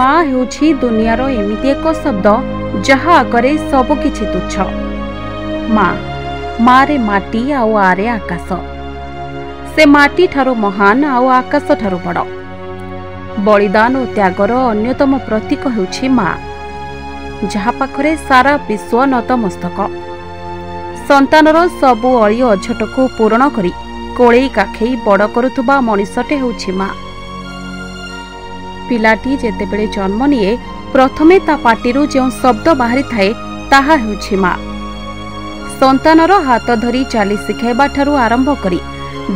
माँ हेउछि दुनियार एमिति एक शब्द जहा आगरे सबकिछि तुच्छ। माँ मारे माटी आउ आरे आकाश, से माटी ठारू महान आउ आकाश ठारू बड़। बलिदान और त्यागर अन्यतम प्रतीक हेउछि माँ, जहा पाखरे सारा विश्व नतमस्तक। संतानर सबु अळी अझट को पूरण करी कोळेई काखेई बड़ करुथुबा मनिषटे हेउछि माँ। पिलाटी जेतेबेले जन्म निये प्रथमे ता पाटिरू जो शब्द बाहरी थाए ताहा हेउछि माँ। संतानर हाथ धरी चाली शिखाइबा ठारू आरंभ करी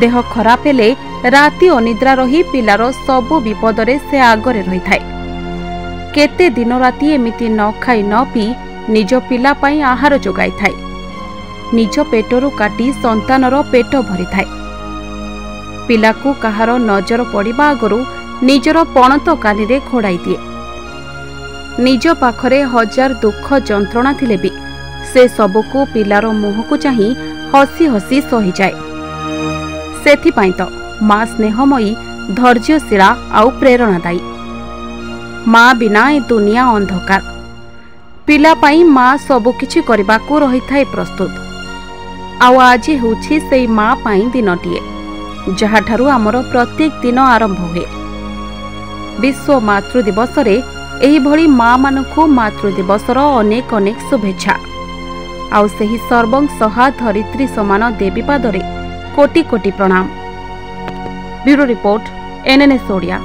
देह खराब हेले राति अनिद्रा रही पिलार सबु विपदरे से आगरे रही थाए। केते दिन राति एमिति न खाई न पी निज पिला पाई आहार जोगाई थाए। निज पेटरू काटी संतानर पेट भरी थाए। पिलाकू काहार नजर पड़िबा आगरू निजर पणत कानी रे खोड़ाई दिए। निज पाखरे हजार दुख जंत्रणा थिले भी से सबको पिलार मुहकू चाही हसी हसी सही जाए। सेथिपाई तो माँ स्नेहमयी, धैर्यशीला आउ प्रेरणादायी। माँ बिना ए दुनिया अंधकार। पिला पाई माँ सबकिछि करबाकू रही थाए प्रस्तुत। आउ आज हेउछि सेई माँ पाई दिनटिए जहाठारू आमर प्रत्येक दिन आरंभ हुए। विश्व मातृ दिवस रे एही भली माँ मानकू मातृ दिवसर अनेक अनेक शुभेच्छा। आउ सेही सर्वं सहा धरित्री समान देवी पादरे कोटि कोटि प्रणाम। Bureau report, NNS Odia.